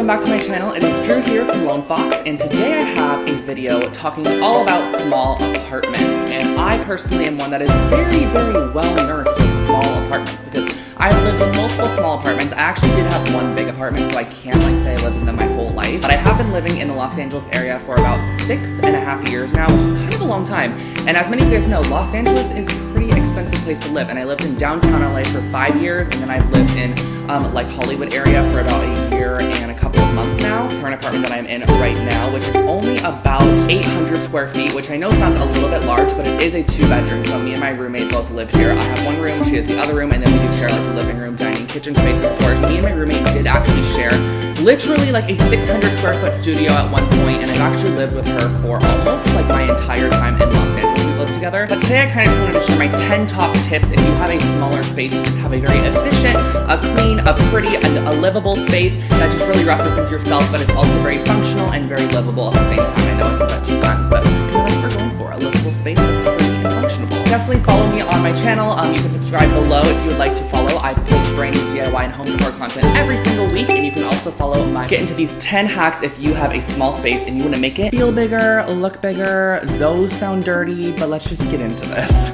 welcome back to my channel. It is Drew here from Lone Fox, and today I have a video talking all about small apartments. And I personally am one that is very, very well nourished with small apartments because I've lived in multiple small apartments. I actually did have one big apartment, so I can't say I lived in them my whole life. But I have been living in the Los Angeles area for about 6.5 years now, which is kind of a long time. And as many of you guys know, Los Angeles is a pretty expensive place to live. And I lived in downtown LA for 5 years, and then I've lived in like Hollywood area for about a year and a couple of months now. The current apartment that I'm in right now, which is only about 800 square feet, which I know sounds a little bit large, but it is a 2-bedroom. So me and my roommate both live here. I have one room, she has the other room, and then we do share like the living room, dining, kitchen space, of course. Me and my roommate did actually share literally like a 600 square foot studio at one point, and I've actually lived with her for almost like my entire time in Los Angeles. We lived together. But today I kind of just wanted to share my 10 top tips if you have a smaller space to just have a very efficient, a clean, a pretty, and a livable space that just really represents yourself, but is also very functional and very livable at the same time. I know I said that 2 times, but that's what we're going for, a livable space that's pretty and functional. Definitely follow me on my channel. You can subscribe below if you would like to follow. I post brand new DIY and home decor content every single week, and you can also follow my get into these 10 hacks if you have a small space and you want to make it feel bigger, look bigger. Those sound dirty, but let's just get into this.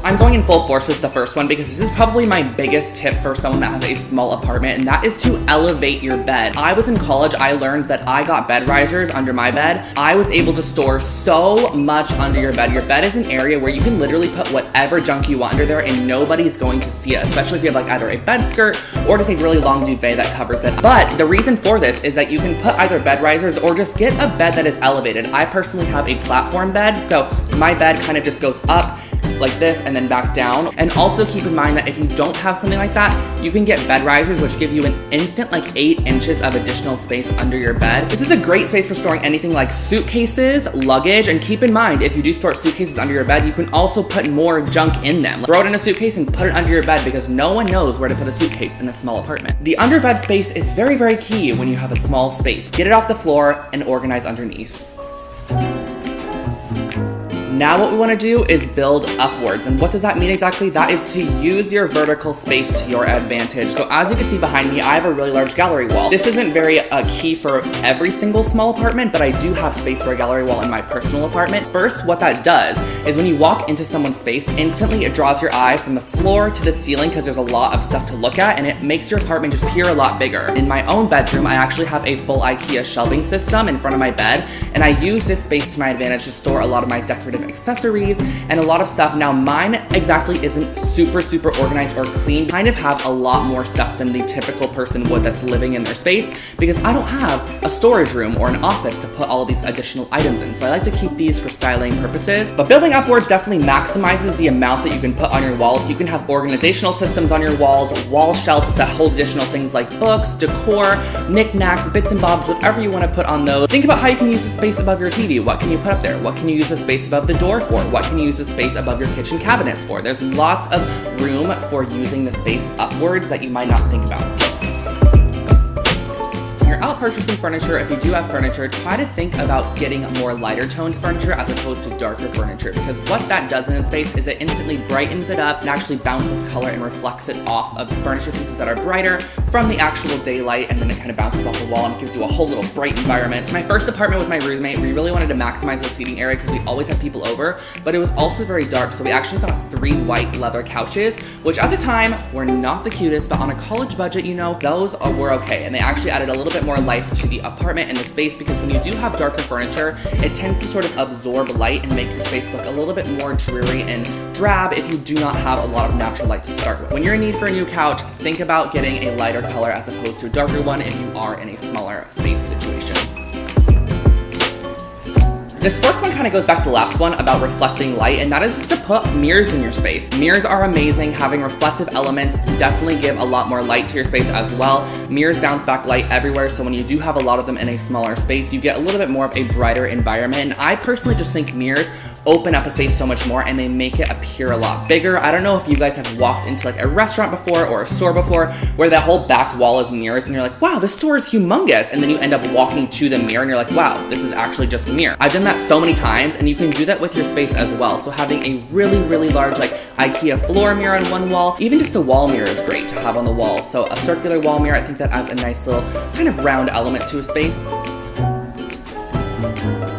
I'm going in full force with the first one because this is probably my biggest tip for someone that has a small apartment, and that is to elevate your bed. I was in college, I learned that I got bed risers under my bed. I was able to store so much under your bed. Your bed is an area where you can literally put whatever junk you want under there and nobody's going to see it, especially if you have like either a bed skirt or just a really long duvet that covers it. But the reason for this is that you can put either bed risers or just get a bed that is elevated. I personally have a platform bed, so my bed kind of just goes up like this and then back down. And also keep in mind that if you don't have something like that, you can get bed risers which give you an instant like 8 inches of additional space under your bed. This is a great space for storing anything like suitcases, luggage, and keep in mind if you do store suitcases under your bed, you can also put more junk in them. Throw it in a suitcase and put it under your bed because no one knows where to put a suitcase in a small apartment. The underbed space is very, very key when you have a small space. Get it off the floor and organize underneath. Now what we want to do is build upwards. And what does that mean exactly? That is to use your vertical space to your advantage. So as you can see behind me, I have a really large gallery wall. This isn't very key for every single small apartment, but I do have space for a gallery wall in my personal apartment. First, what that does is when you walk into someone's space, instantly it draws your eye from the floor to the ceiling because there's a lot of stuff to look at, and it makes your apartment just appear a lot bigger. In my own bedroom, I actually have a full IKEA shelving system in front of my bed, and I use this space to my advantage to store a lot of my decorative accessories and a lot of stuff. Now mine exactly isn't super organized or clean. I kind of have a lot more stuff than the typical person would that's living in their space because I don't have a storage room or an office to put all of these additional items in. So I like to keep these for styling purposes. But building upwards definitely maximizes the amount that you can put on your walls. You can have organizational systems on your walls, wall shelves that hold additional things like books, decor, knickknacks, bits and bobs, whatever you want to put on those. Think about how you can use the space above your TV. What can you put up there? What can you use the space above the door for? What can you use the space above your kitchen cabinets for? There's lots of room for using the space upwards that you might not think about. When you're out purchasing furniture, if you do have furniture, try to think about getting more lighter toned furniture as opposed to darker furniture, because what that does in its space is it instantly brightens it up and actually bounces color and reflects it off of furniture pieces that are brighter from the actual daylight, and then it kind of bounces off the wall and gives you a whole little bright environment. My first apartment with my roommate, we really wanted to maximize the seating area because we always had people over, but it was also very dark, so we actually got 3 white leather couches, which at the time were not the cutest, but on a college budget, you know, those were okay, and they actually added a little bit more life to the apartment and the space because when you do have darker furniture, it tends to sort of absorb light and make your space look a little bit more dreary and drab if you do not have a lot of natural light to start with. When you're in need for a new couch, think about getting a lighter color as opposed to a darker one if you are in a smaller space situation. This fourth one kind of goes back to the last one about reflecting light, and that is just to put mirrors in your space. Mirrors are amazing. Having reflective elements definitely give a lot more light to your space as well. Mirrors bounce back light everywhere, so when you do have a lot of them in a smaller space, you get a little bit more of a brighter environment. And I personally just think mirrors open up a space so much more and they make it appear a lot bigger. I don't know if you guys have walked into like a restaurant before or a store before where that whole back wall is mirrors and you're like, wow, this store is humongous. And then you end up walking to the mirror and you're like, wow, this is actually just a mirror. I've done that so many times, and you can do that with your space as well. So having a really, really large like IKEA floor mirror on one wall, even just a wall mirror is great to have on the wall. So a circular wall mirror, I think that adds a nice little kind of round element to a space.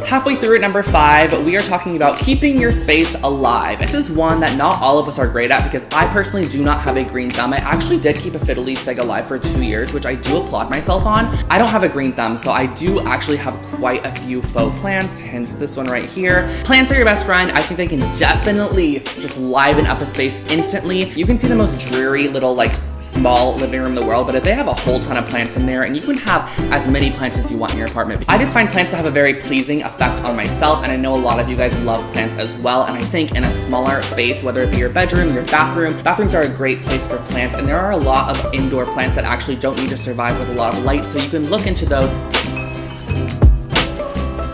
Halfway through at number 5, we are talking about keeping your space alive. This is one that not all of us are great at because I personally do not have a green thumb. I actually did keep a fiddle leaf fig alive for 2 years, which I do applaud myself on. I don't have a green thumb, so I do actually have quite a few faux plants, hence this one right here. Plants are your best friend. I think they can definitely just liven up a space instantly. You can see the most dreary little like small living room in the world, but if they have a whole ton of plants in there, and you can have as many plants as you want in your apartment. I just find plants to have a very pleasing effect on myself, and I know a lot of you guys love plants as well, and I think in a smaller space, whether it be your bedroom, your bathroom, bathrooms are a great place for plants, and there are a lot of indoor plants that actually don't need to survive with a lot of light, so you can look into those.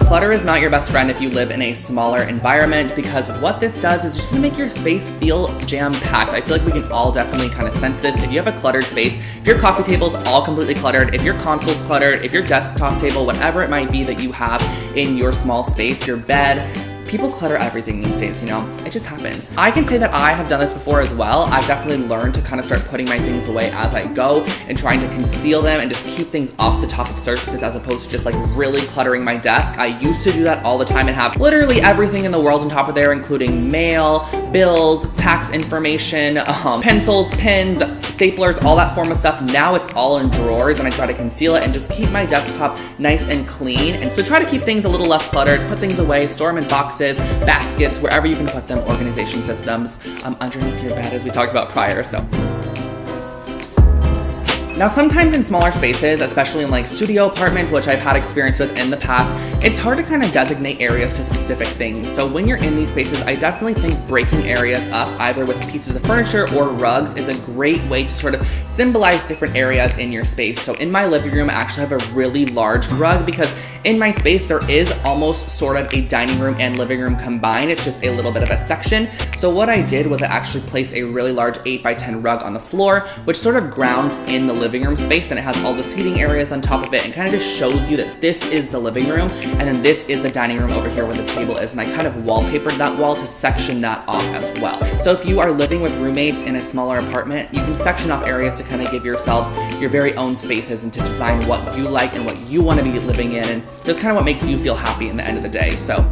Clutter is not your best friend if you live in a smaller environment, because what this does is just gonna make your space feel jam-packed. I feel like we can all definitely kind of sense this. If you have a cluttered space, if your coffee table's all completely cluttered, if your console's cluttered, if your desktop table, whatever it might be that you have in your small space, your bed, people clutter everything these days, you know? It just happens. I can say that I have done this before as well. I've definitely learned to kind of start putting my things away as I go and trying to conceal them and just keep things off the top of surfaces as opposed to just like really cluttering my desk. I used to do that all the time and have literally everything in the world on top of there, including mail, bills, tax information, pencils, pens, staplers, all that form of stuff. Now it's all in drawers and I try to conceal it and just keep my desktop nice and clean. And so try to keep things a little less cluttered, put things away, store them in boxes, baskets, wherever you can put them, organization systems, underneath your bed as we talked about prior, so. Now, sometimes in smaller spaces, especially in like studio apartments, which I've had experience with in the past, it's hard to kind of designate areas to specific things. So when you're in these spaces, I definitely think breaking areas up, either with pieces of furniture or rugs, is a great way to sort of symbolize different areas in your space. So in my living room, I actually have a really large rug because in my space, there is almost sort of a dining room and living room combined. It's just a little bit of a section. So what I did was I actually placed a really large 8x10 rug on the floor, which sort of grounds in the living room space, and it has all the seating areas on top of it and kind of just shows you that this is the living room and then this is the dining room over here where the table is. And I kind of wallpapered that wall to section that off as well. So if you are living with roommates in a smaller apartment, you can section off areas to kind of give yourselves your very own spaces and to design what you like and what you want to be living in, and just kind of what makes you feel happy in the end of the day. So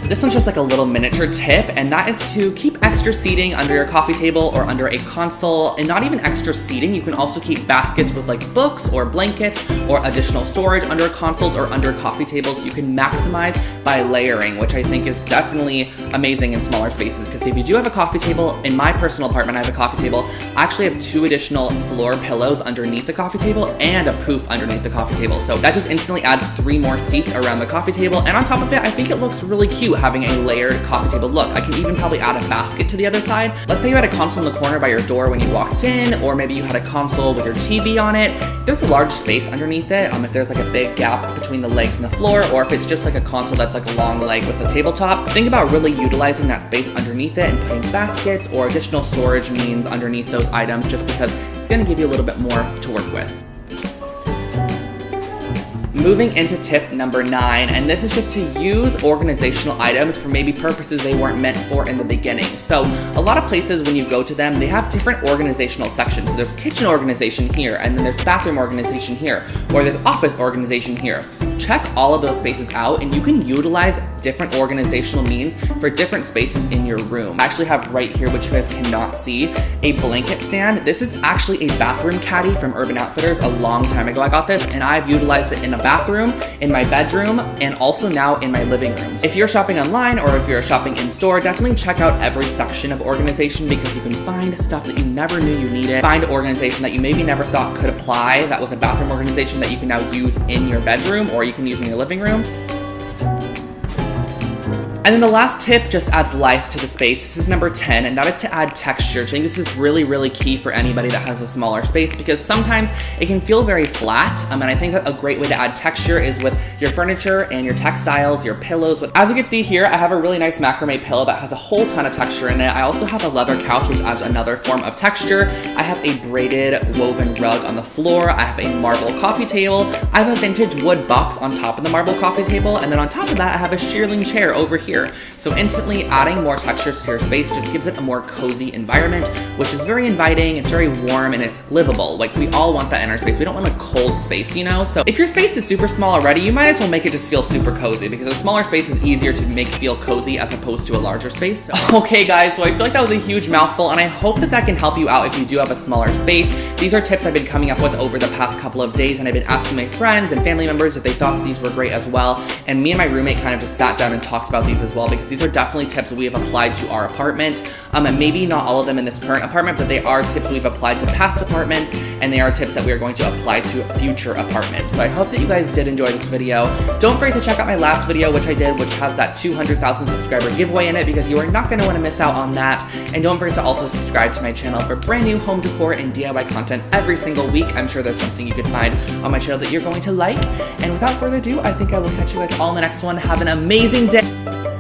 this one's just like a little miniature tip, and that is to keep extra seating under your coffee table or under a console, and not even extra seating. You can also keep baskets with like books or blankets or additional storage under consoles or under coffee tables. You can maximize by layering, which I think is definitely amazing in smaller spaces, because if you do have a coffee table, in my personal apartment, I have a coffee table. I actually have 2 additional floor pillows underneath the coffee table and a poof underneath the coffee table. So that just instantly adds 3 more seats around the coffee table. And on top of it, I think it looks really cute having a layered coffee table look. I can even probably add a basket to the other side. Let's say you had a console in the corner by your door when you walked in, or maybe you had a console with your TV on it. There's a large space underneath it, if there's like a big gap between the legs and the floor, or if it's just like a console that's like a long leg with a tabletop. Think about really utilizing that space underneath it and putting baskets or additional storage means underneath those items, just because it's going to give you a little bit more to work with. Moving into tip number 9, and this is just to use organizational items for maybe purposes they weren't meant for in the beginning. So a lot of places when you go to them, they have different organizational sections. So there's kitchen organization here, and then there's bathroom organization here, or there's office organization here. Check all of those spaces out, and you can utilize different organizational means for different spaces in your room. I actually have right here, which you guys cannot see, a blanket stand. This is actually a bathroom caddy from Urban Outfitters. A long time ago I got this, and I've utilized it in a bathroom, in my bedroom, and also now in my living rooms. If you're shopping online or if you're shopping in store, definitely check out every section of organization, because you can find stuff that you never knew you needed, find organization that you maybe never thought could apply, that was a bathroom organization that you can now use in your bedroom or you can use in your living room. And then the last tip just adds life to the space. This is number 10, and that is to add texture. I think this is really, really key for anybody that has a smaller space because sometimes it can feel very flat. And I think that a great way to add texture is with your furniture and your textiles, your pillows. As you can see here, I have a really nice macrame pillow that has a whole ton of texture in it. I also have a leather couch, which adds another form of texture. I have a braided woven rug on the floor. I have a marble coffee table. I have a vintage wood box on top of the marble coffee table. And then on top of that, I have a shearling chair over here. So instantly adding more textures to your space just gives it a more cozy environment, which is very inviting, it's very warm, and it's livable. Like, we all want that in our space. We don't want a cold space, you know? So if your space is super small already, you might as well make it just feel super cozy because a smaller space is easier to make feel cozy as opposed to a larger space. Okay guys, so I feel like that was a huge mouthful, and I hope that that can help you out if you do have a smaller space. These are tips I've been coming up with over the past couple of days, and I've been asking my friends and family members if they thought that these were great as well. And me and my roommate kind of just sat down and talked about these as well because these are definitely tips that we have applied to our apartment. And maybe not all of them in this current apartment, but they are tips we've applied to past apartments, and they are tips that we are going to apply to future apartments. So I hope that you guys did enjoy this video. Don't forget to check out my last video, which I did, which has that 200,000 subscriber giveaway in it, because you are not going to want to miss out on that. And don't forget to also subscribe to my channel for brand new home decor and DIY content every single week. I'm sure there's something you could find on my channel that you're going to like. And without further ado, I think I will catch you guys all in the next one. Have an amazing day.